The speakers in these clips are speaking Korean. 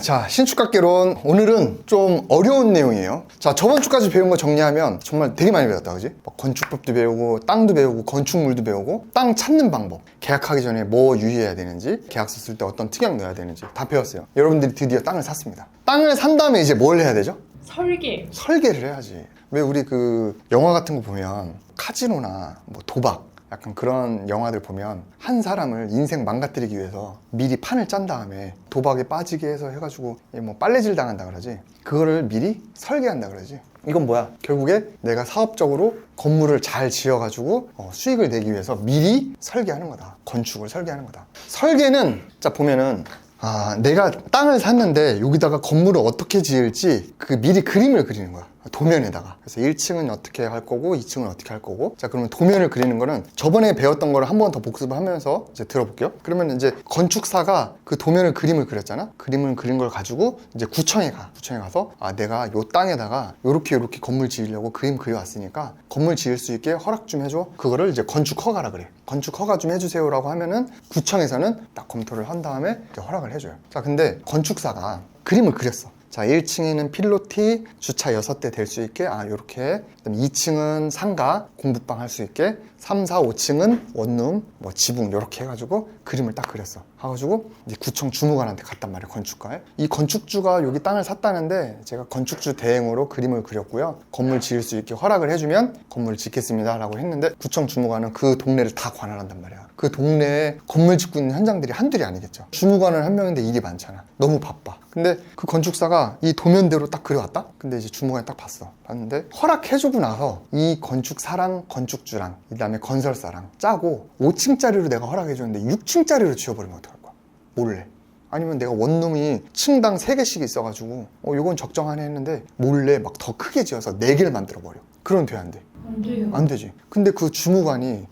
자, 신축각개론 오늘은 좀 어려운 내용이에요. 자, 저번 주까지 배운 거 정리하면 정말 되게 많이 배웠다, 그지? 건축법도 배우고 땅도 배우고 건축물도 배우고 땅 찾는 방법, 계약하기 전에 뭐 유의해야 되는지, 계약서 쓸 때 어떤 특약 넣어야 되는지 다 배웠어요. 여러분들이 드디어 땅을 샀습니다. 땅을 산 다음에 이제 뭘 해야 되죠? 설계를 해야지. 왜 우리 그 영화 같은 거 보면 카지노나 뭐 도박 약간 그런 영화들 보면 한 사람을 인생 망가뜨리기 위해서 미리 판을 짠 다음에 도박에 빠지게 해서 해가지고 뭐 빨래질 당한다 그러지. 그거를 미리 설계한다 그러지. 이건 뭐야? 결국에 내가 사업적으로 건물을 잘 지어가지고 수익을 내기 위해서 미리 설계하는 거다. 건축을 설계하는 거다. 설계는 자 보면은 내가 땅을 샀는데 여기다가 건물을 어떻게 지을지 그 미리 그림을 그리는 거야. 도면에다가. 그래서 1층은 어떻게 할 거고 2층은 어떻게 할 거고. 자, 그러면 도면을 그리는 거는 저번에 배웠던 거를 한 번 더 복습하면서 이제 들어볼게요. 그러면 이제 건축사가 그 도면을 그림을 그렸잖아. 그림을 그린 걸 가지고 이제 구청에 가서 내가 요 땅에다가 요렇게 건물 지으려고 그림 그려왔으니까 건물 지을 수 있게 허락 좀 해줘. 그거를 이제 건축 허가라 그래. 건축 허가 좀 해주세요라고 하면은 구청에서는 딱 검토를 한 다음에 이제 허락을 해줘요. 자, 근데 건축사가 그림을 그렸어. 자, 1층에는 필로티 주차 6대 될 수 있게 요렇게. 그다음에 2층은 상가 공부방 할 수 있게, 3, 4, 5층은 원룸 뭐 지붕 요렇게 해가지고 그림을 딱 그렸어. 해가지고 이제 구청 주무관한테 갔단 말이야. 건축가에. 이 건축주가 여기 땅을 샀다는데 제가 건축주 대행으로 그림을 그렸고요, 건물 지을 수 있게 허락을 해주면 건물을 짓겠습니다 라고 했는데, 구청 주무관은 그 동네를 다 관할한단 말이야. 그 동네에 건물 짓고 있는 현장들이 한둘이 아니겠죠. 주무관은 한 명인데 일이 많잖아. 너무 바빠. 근데 그 건축사가 이 도면대로 딱 그려왔다? 근데 이제 주무관이 딱 봤는데 허락해주고 나서 이 건축사랑 건축주랑 그 다음에 건설사랑 짜고 5층짜리로 내가 허락해줬는데 6층짜리로 지어버리면 어떡할 거야? 몰래. 아니면 내가 원룸이 층당 3개씩 있어가지고 요건 적정하네 했는데 몰래 막 더 크게 지어서 4개를 만들어버려. 그럼 돼, 안 돼? 안 돼요. 안 되지. 근데 그 주무관이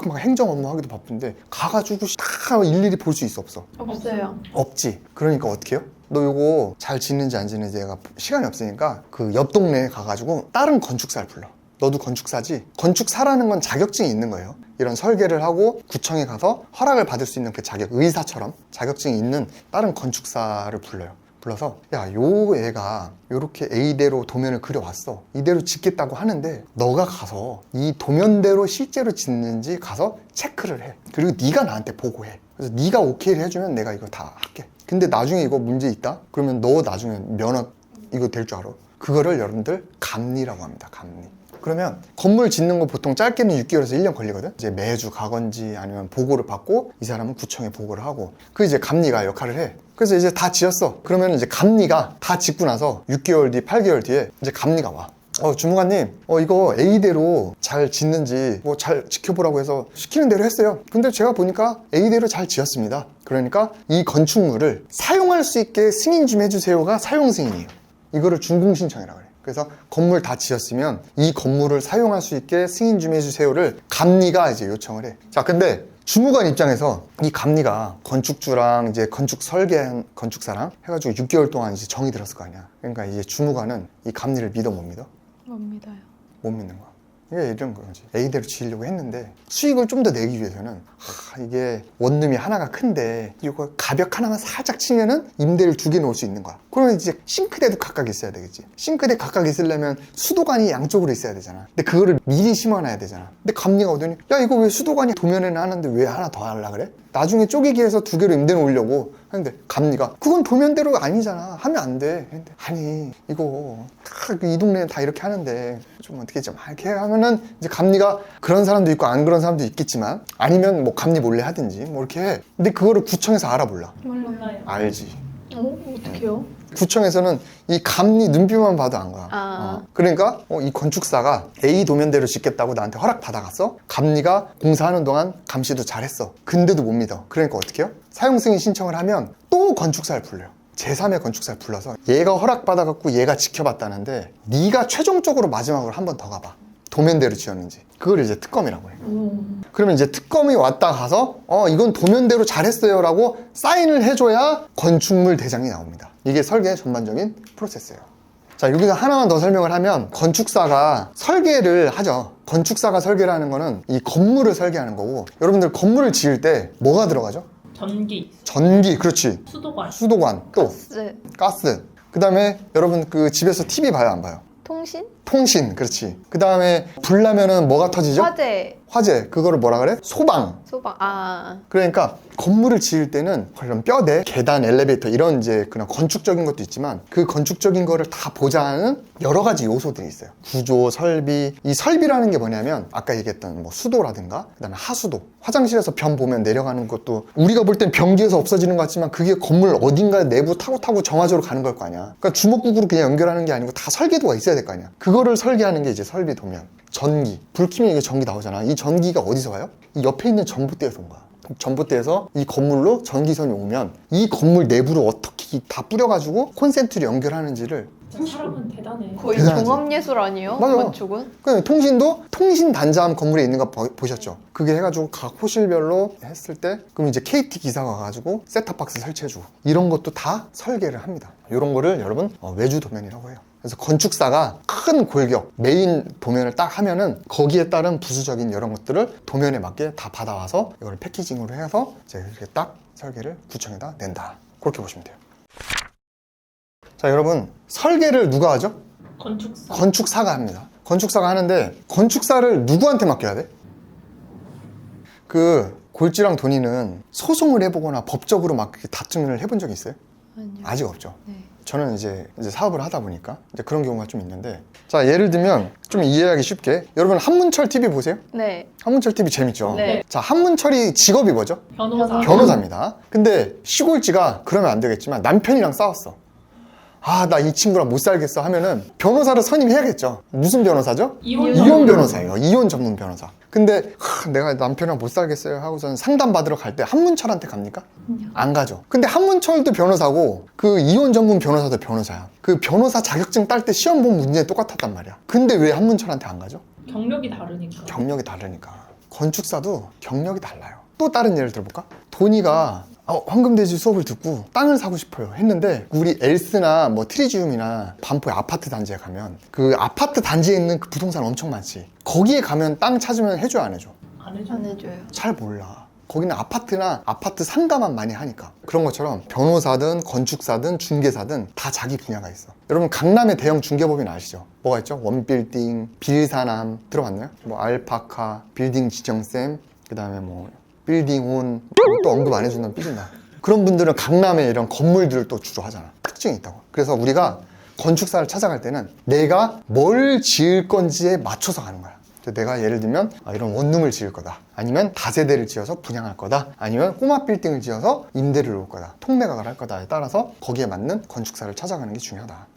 막 행정 업무 하기도 바쁜데 가가지고 다 일일이 볼 수 있어, 없어? 없어요. 없지. 그러니까 어떻게 해요? 너 요거 잘 짓는지 안 짓는지 내가 시간이 없으니까 그 옆 동네에 가가지고 다른 건축사를 불러. 너도 건축사지? 건축사라는 건 자격증이 있는 거예요. 이런 설계를 하고 구청에 가서 허락을 받을 수 있는 그 의사처럼 자격증이 있는 다른 건축사를 불러요. 불러서 요 애가 요렇게 A대로 도면을 그려왔어. 이대로 짓겠다고 하는데 너가 가서 이 도면대로 실제로 짓는지 가서 체크를 해. 그리고 네가 나한테 보고해. 그래서 네가 오케이를 해주면 내가 이거 다 할게. 근데 나중에 이거 문제 있다? 그러면 너 나중에 면허 이거 될 줄 알아? 그거를 여러분들 감리라고 합니다. 감리. 그러면 건물 짓는 거 보통 짧게는 6개월에서 1년 걸리거든. 이제 매주 가건지 아니면 보고를 받고 이 사람은 구청에 보고를 하고, 그 이제 감리가 역할을 해. 그래서 이제 다 지었어. 그러면 이제 감리가 다 짓고 나서 6개월 뒤, 8개월 뒤에 이제 감리가 와. 주무관님, 이거 A대로 잘 짓는지 뭐 잘 지켜보라고 해서 시키는 대로 했어요. 근데 제가 보니까 A대로 잘 지었습니다. 그러니까 이 건축물을 사용할 수 있게 승인 좀 해주세요가 사용 승인이에요. 이거를 준공 신청이라고 그래. 그래서 건물 다 지었으면 이 건물을 사용할 수 있게 승인 좀 해주세요를 감리가 이제 요청을 해. 자, 근데 주무관 입장에서 이 감리가 건축주랑 이제 건축 설계한 건축사랑 해가지고 6개월 동안 이제 정이 들었을 거 아니야. 그러니까 이제 주무관은 이 감리를 믿어 못 믿어? 못 믿어요. 못 믿는 거야. 이게 이런 거지. A대로 지으려고 했는데 수익을 좀 더 내기 위해서는 이게 원룸이 하나가 큰데 이거 가벽 하나만 살짝 치면은 임대를 2개 놓을 수 있는 거야. 그러면 이제 싱크대도 각각 있어야 되겠지. 싱크대 각각 있으려면 수도관이 양쪽으로 있어야 되잖아. 근데 그거를 미리 심어놔야 되잖아. 근데 감리가 오더니 이거 왜 수도관이 도면에는 하는데 왜 하나 더 하려고 그래? 나중에 쪼개기 해서 2개로 임대 놓으려고 하는데 감리가 그건 도면대로 아니잖아. 하면 안 돼. 근데 아니 이거 다 이 동네는 다 이렇게 하는데 좀 어떻게 좀 이렇게 하면은 이제 감리가 그런 사람도 있고 안 그런 사람도 있겠지만, 아니면 뭐 감리 몰래 하든지 뭐 이렇게 해. 근데 그거를 구청에서 알아볼라. 몰라요. 알지. 어떡해요? 구청에서는 이 감리 눈빛만 봐도 안 가. 그러니까 이 건축사가 A 도면대로 짓겠다고 나한테 허락 받아갔어. 감리가 공사하는 동안 감시도 잘했어. 근데도 못 믿어. 그러니까 어떻게 해요? 사용승인 신청을 하면 또 건축사를 불러요. 제3의 건축사를 불러서 얘가 허락받아갖고 얘가 지켜봤다는데 네가 최종적으로 마지막으로 한 번 더 가봐. 도면대로 지었는지. 그걸 이제 특검이라고 해요. 그러면 이제 특검이 왔다 가서 이건 도면대로 잘했어요 라고 사인을 해줘야 건축물 대장이 나옵니다. 이게 설계의 전반적인 프로세스예요. 자, 여기서 하나만 더 설명을 하면 건축사가 설계를 하죠. 건축사가 설계를 하는 거는 이 건물을 설계하는 거고, 여러분들 건물을 지을 때 뭐가 들어가죠? 전기, 그렇지. 수도관, 수도관, 또 네. 가스. 그 다음에 여러분 그 집에서 TV 봐요, 안 봐요? 통신? 통신, 그렇지. 그 다음에 불 나면은 뭐가 터지죠? 화재, 화재. 그거를 뭐라 그래? 소방. 소방. 그러니까 건물을 지을 때는 그런 뼈대, 계단, 엘리베이터 이런 이제 그냥 건축적인 것도 있지만 그 건축적인 거를 다 보장하는 여러 가지 요소들이 있어요. 구조, 설비. 이 설비라는 게 뭐냐면 아까 얘기했던 뭐 수도라든가 그다음에 하수도. 화장실에서 변 보면 내려가는 것도 우리가 볼 땐 변기에서 없어지는 것 같지만 그게 건물 어딘가 내부 타고 정화조로 가는 걸 거 아니야. 그러니까 주먹구구로 그냥 연결하는 게 아니고 다 설계도가 있어야 될 거 아니야. 그거를 설계하는 게 이제 설비 도면. 전기. 불 켜면 이게 전기 나오잖아. 이 전기가 어디서 와요? 이 옆에 있는 전봇대에서 온 거야. 전봇대에서 이 건물로 전기선이 오면 이 건물 내부로 어떻게 다 뿌려가지고 콘센트를 연결하는지를 진짜 사람은 대단해. 거의 대단하지. 종합예술 아니에요? 맞아. 건축은? 그 통신도 통신 단자함 건물에 있는 거 보셨죠? 그게 해가지고 각 호실별로 했을 때 그럼 이제 KT 기사가 와가지고 셋탑박스 설치해주고 이런 것도 다 설계를 합니다. 이런 거를 여러분 외주 도면이라고 해요. 그래서 건축사가 큰 골격 메인 도면을 딱 하면은 거기에 따른 부수적인 이런 것들을 도면에 맞게 다 받아와서 이걸 패키징으로 해서 이제 이렇게 딱 설계를 구청에다 낸다. 그렇게 보시면 돼요. 자, 여러분 설계를 누가 하죠? 건축사. 건축사가 합니다. 건축사가 하는데 건축사를 누구한테 맡겨야 돼? 그 골지랑 돈이는 소송을 해보거나 법적으로 막 다툼을 해본 적이 있어요? 아니요. 아직 없죠. 네. 저는 이제 사업을 하다 보니까 이제 그런 경우가 좀 있는데, 자 예를 들면 좀 이해하기 쉽게 여러분 한문철 TV 보세요? 네. 한문철 TV 재밌죠? 네. 자 한문철이 직업이 뭐죠? 변호사. 변호사입니다. 근데 시골지가 그러면 안 되겠지만 남편이랑 싸웠어. 아, 나 이 친구랑 못 살겠어 하면은 변호사를 선임해야겠죠. 무슨 변호사죠? 이혼 변호사예요. 이혼 전문 변호사. 근데 내가 남편이랑 못 살겠어요 하고서는 상담 받으러 갈 때 한문철한테 갑니까? 안 가죠. 근데 한문철도 변호사고 그 이혼 전문 변호사도 변호사야. 그 변호사 자격증 딸 때 시험 본 문제 똑같았단 말이야. 근데 왜 한문철한테 안 가죠? 경력이 다르니까. 경력이 다르니까. 건축사도 경력이 달라요. 또 다른 예를 들어볼까? 돈이가 황금돼지 수업을 듣고 땅을 사고 싶어요 했는데 우리 엘스나 뭐 트리지움이나 반포의 아파트 단지에 가면 그 아파트 단지에 있는 그 부동산 엄청 많지. 거기에 가면 땅 찾으면 해줘 안 해줘? 안 해줘. 안 해줘요. 잘 몰라. 거기는 아파트나 아파트 상가만 많이 하니까. 그런 것처럼 변호사든 건축사든 중개사든 다 자기 분야가 있어. 여러분 강남의 대형 중개법인 아시죠? 뭐가 있죠? 원빌딩, 빌사남 들어봤나요? 뭐 알파카, 빌딩 지정쌤, 그 다음에 뭐 빌딩온, 또 언급 안 해준다면 삐진다. 그런 분들은 강남에 이런 건물들을 또 주로 하잖아. 특징이 있다고. 그래서 우리가 건축사를 찾아갈 때는 내가 뭘 지을 건지에 맞춰서 가는 거야. 내가 예를 들면 이런 원룸을 지을 거다, 아니면 다세대를 지어서 분양할 거다, 아니면 꼬마 빌딩을 지어서 임대를 놓을 거다, 통매각을 할 거다에 따라서 거기에 맞는 건축사를 찾아가는 게 중요하다.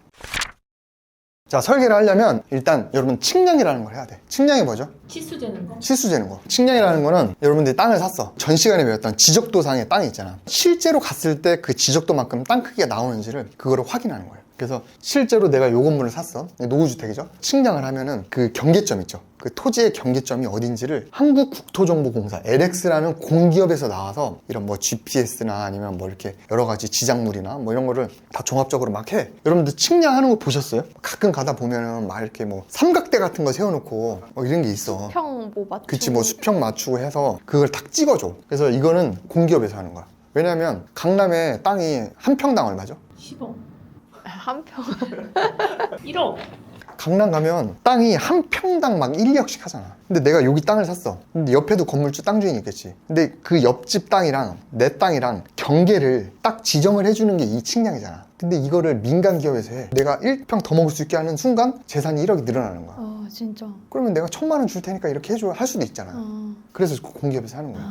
자, 설계를 하려면 일단 여러분 측량이라는 걸 해야 돼. 측량이 뭐죠? 치수 재는 거. 치수 재는 거. 측량이라는 거는 여러분들이 땅을 샀어. 전 시간에 배웠던 지적도상의 땅이 있잖아. 실제로 갔을 때 그 지적도만큼 땅 크기가 나오는지를 그거를 확인하는 거예요. 그래서 실제로 내가 요 건물을 샀어. 노후주택이죠. 측량을 하면은 그 경계점 있죠. 그 토지의 경계점이 어딘지를 한국국토정보공사 LX라는 공기업에서 나와서 이런 뭐 GPS나 아니면 뭐 이렇게 여러 가지 지작물이나 뭐 이런 거를 다 종합적으로 막 해. 여러분들 측량하는 거 보셨어요? 가끔 가다 보면은 막 이렇게 뭐 삼각대 같은 거 세워놓고 이런 게 있어. 수평 뭐 맞추고. 그치, 뭐 수평 맞추고 해서 그걸 딱 찍어줘. 그래서 이거는 공기업에서 하는 거야. 왜냐면 강남에 땅이 한 평당 얼마죠? 10억. 한 평. 1억. 강남 가면 땅이 한 평당 막 1억씩 하잖아. 근데 내가 여기 땅을 샀어. 근데 옆에도 건물주 땅 주인이 있겠지. 근데 그 옆집 땅이랑 내 땅이랑 경계를 딱 지정을 해주는 게 이 측량이잖아. 근데 이거를 민간 기업에서 해. 내가 1평 더 먹을 수 있게 하는 순간 재산이 1억이 늘어나는 거야. 진짜. 그러면 내가 1,000만 원 줄 테니까 이렇게 해줘 할 수도 있잖아. 그래서 공기업에서 하는 거야.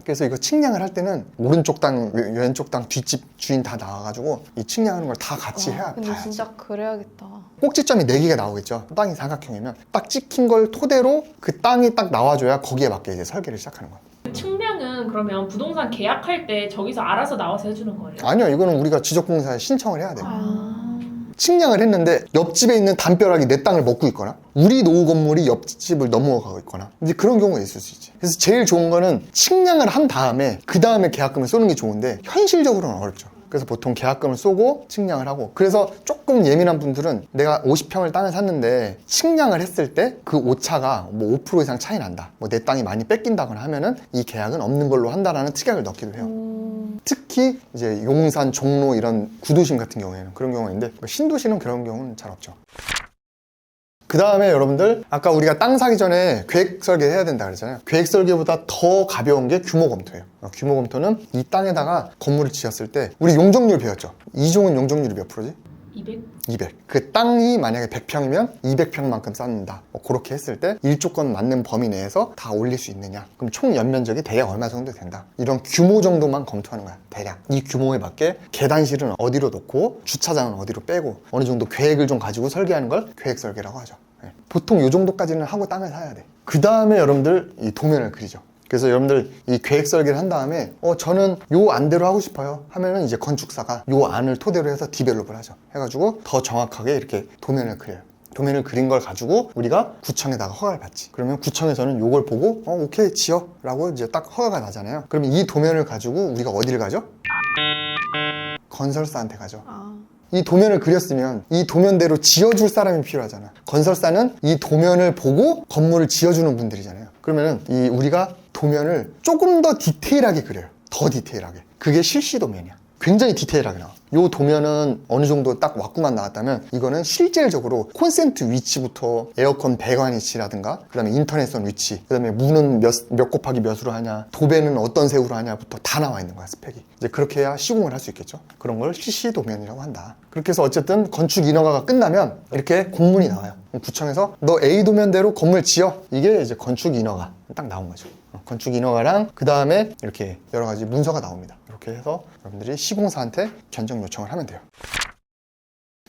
그래서 이거 측량을 할 때는 오른쪽 땅, 왼쪽 땅, 뒷집 주인 다 나와가지고 이 측량하는 걸 다 같이 해야 근데 봐야지. 진짜 그래야겠다. 꼭지점이 4개가 나오겠죠. 땅이 삼각형이면 딱 찍힌 걸 토대로 그 땅이 딱 나와줘야 거기에 맞게 이제 설계를 시작하는 거야. 측량은 그러면 부동산 계약할 때 저기서 알아서 나와서 해주는 거예요? 아니요, 이거는 우리가 지적공사에 신청을 해야 돼요. 아. 측량을 했는데 옆집에 있는 담벼락이 내 땅을 먹고 있거나 우리 노후 건물이 옆집을 넘어가고 있거나 이제 그런 경우가 있을 수 있지. 그래서 제일 좋은 거는 측량을 한 다음에 그 다음에 계약금을 쏘는 게 좋은데 현실적으로는 어렵죠. 그래서 보통 계약금을 쏘고 측량을 하고, 그래서 조금 예민한 분들은 내가 50평을 땅을 샀는데 측량을 했을 때 그 오차가 뭐 5% 이상 차이 난다, 뭐 내 땅이 많이 뺏긴다거나 하면은 이 계약은 없는 걸로 한다라는 특약을 넣기도 해요. 특히 이제 용산, 종로 이런 구도심 같은 경우에는 그런 경우가 있는데 신도시는 그런 경우는 잘 없죠. 그 다음에 여러분들 아까 우리가 땅 사기 전에 계획 설계 해야 된다 그랬잖아요. 계획 설계보다 더 가벼운 게 규모 검토예요. 규모 검토는 이 땅에다가 건물을 지었을 때 우리 용적률 배웠죠. 이종은 용적률이 몇 프로지? 200. 그 땅이 만약에 100평이면 200평만큼 쌓는다. 그렇게 했을 때 일조권 맞는 범위 내에서 다 올릴 수 있느냐. 그럼 총 연면적이 대략 얼마 정도 된다. 이런 규모 정도만 검토하는 거야. 대략. 이 규모에 맞게 계단실은 어디로 놓고 주차장은 어디로 빼고 어느 정도 계획을 좀 가지고 설계하는 걸 계획 설계라고 하죠. 보통 이 정도까지는 하고 땅을 사야 돼. 그 다음에 여러분들 이 도면을 그리죠. 그래서 여러분들 이 계획 설계를 한 다음에 저는 요 안대로 하고 싶어요 하면은 이제 건축사가 요 안을 토대로 해서 디벨롭을 하죠. 해가지고 더 정확하게 이렇게 도면을 그려요. 도면을 그린 걸 가지고 우리가 구청에다가 허가를 받지. 그러면 구청에서는 요걸 보고 오케이 지어 라고 이제 딱 허가가 나잖아요. 그러면 이 도면을 가지고 우리가 어디를 가죠? 건설사한테 가죠. 이 도면을 그렸으면 이 도면대로 지어줄 사람이 필요하잖아. 건설사는 이 도면을 보고 건물을 지어주는 분들이잖아요. 그러면은 이 우리가 도면을 조금 더 디테일하게 그려요. 더 디테일하게. 그게 실시 도면이야. 굉장히 디테일하게 나와. 이 도면은 어느 정도 딱 왁구만 나왔다면 이거는 실질적으로 콘센트 위치부터 에어컨 배관 위치라든가 그 다음에 인터넷선 위치, 그 다음에 문은 몇 곱하기 몇으로 하냐, 도배는 어떤 색으로 하냐부터 다 나와 있는 거야, 스펙이. 이제 그렇게 해야 시공을 할 수 있겠죠. 그런 걸 실시 도면이라고 한다. 그렇게 해서 어쨌든 건축 인허가가 끝나면 이렇게 공문이 나와요. 구청에서 너 A 도면대로 건물 지어. 이게 이제 건축 인허가 딱 나온 거죠. 건축 인허가랑 그 다음에 이렇게 여러 가지 문서가 나옵니다. 이렇게 해서 여러분들이 시공사한테 견적 요청을 하면 돼요.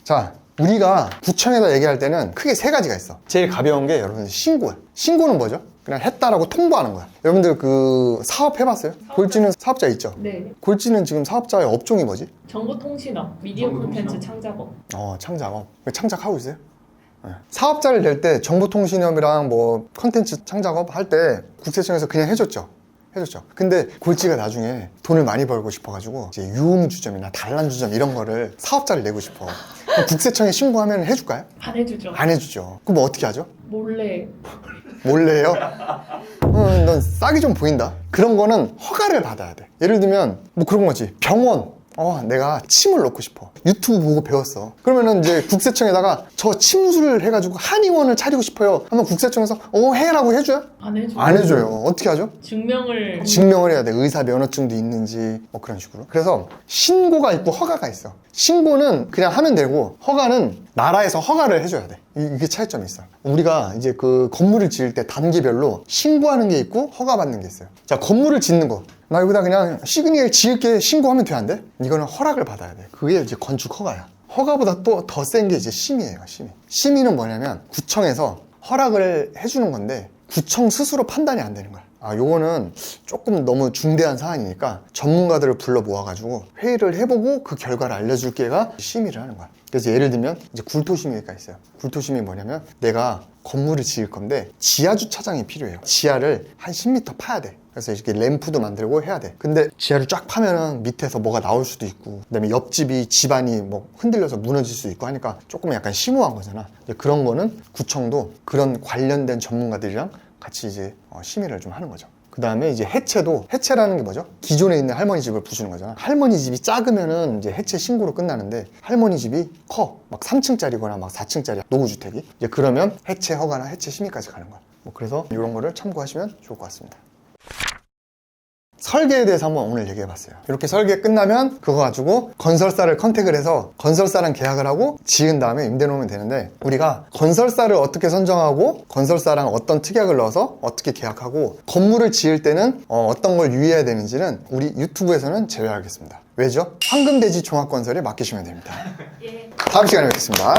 자, 우리가 구청에서 얘기할 때는 크게 세 가지가 있어. 제일 가벼운 게 여러분들 신고야. 신고는 뭐죠? 그냥 했다라고 통보하는 거야. 여러분들 그 사업 해봤어요? 골지는 사업자 있죠? 네. 골지는 지금 사업자의 업종이 뭐지? 정보통신업, 미디어 콘텐츠 창작업. 창작업. 창작하고 있어요? 네. 사업자를 낼 때 정보통신업이랑 뭐 컨텐츠 창작업 할 때 국세청에서 그냥 해줬죠. 근데 골지가 나중에 돈을 많이 벌고 싶어가지고 이제 유흥주점이나 단란주점 이런 거를 사업자를 내고 싶어. 그럼 국세청에 신고하면 해줄까요? 안 해주죠. 안 해주죠. 그럼 어떻게 하죠? 몰래. 몰래요? 넌 싹이 좀 보인다. 그런 거는 허가를 받아야 돼. 예를 들면 뭐 그런 거지. 병원. 내가 침을 넣고 싶어. 유튜브 보고 배웠어. 그러면은 이제 국세청에다가 저 침수를 해가지고 한의원을 차리고 싶어요 하면 국세청에서 해라고 해줘요? 안 해줘요. 안 해줘요. 어떻게 하죠? 증명을 해야 돼. 의사 면허증도 있는지 뭐 그런 식으로. 그래서 신고가 있고 허가가 있어. 신고는 그냥 하면 되고 허가는 나라에서 허가를 해줘야 돼. 이게 차이점이 있어. 우리가 이제 그 건물을 지을 때 단계별로 신고하는 게 있고 허가받는 게 있어요. 자, 건물을 짓는 거. 나 여기다 그냥 시그니엘 지을게 신고하면 돼, 안 돼? 이거는 허락을 받아야 돼. 그게 이제 건축 허가야. 허가보다 또 더 센 게 이제 심의예요, 심의. 심의는 뭐냐면 구청에서 허락을 해주는 건데 구청 스스로 판단이 안 되는 거야. 요거는 조금 너무 중대한 사안이니까 전문가들을 불러 모아가지고 회의를 해보고 그 결과를 알려줄 게가 심의를 하는 거야. 그래서 예를 들면 이제 굴토심의가 있어요. 굴토심이 뭐냐면 내가 건물을 지을 건데 지하 주차장이 필요해요. 지하를 한 10m 파야 돼. 그래서 이렇게 램프도 만들고 해야 돼. 근데 지하를 쫙 파면은 밑에서 뭐가 나올 수도 있고 그다음에 옆집이 집안이 뭐 흔들려서 무너질 수도 있고 하니까 조금 약간 심오한 거잖아. 그런 거는 구청도 그런 관련된 전문가들이랑 같이 이제 심의를 좀 하는 거죠. 그 다음에 이제 해체라는 게 뭐죠? 기존에 있는 할머니 집을 부수는 거잖아. 할머니 집이 작으면은 이제 해체 신고로 끝나는데 할머니 집이 커. 막 3층짜리거나 막 4층짜리 노후주택이. 이제 그러면 해체 허가나 해체 심의까지 가는 거야. 그래서 이런 거를 참고하시면 좋을 것 같습니다. 설계에 대해서 한번 오늘 얘기해봤어요. 이렇게 설계 끝나면 그거 가지고 건설사를 컨택을 해서 건설사랑 계약을 하고 지은 다음에 임대 놓으면 되는데 우리가 건설사를 어떻게 선정하고 건설사랑 어떤 특약을 넣어서 어떻게 계약하고 건물을 지을 때는 어떤 걸 유의해야 되는지는 우리 유튜브에서는 제외하겠습니다. 왜죠? 황금돼지 종합건설에 맡기시면 됩니다. 예. 다음 시간에 뵙겠습니다.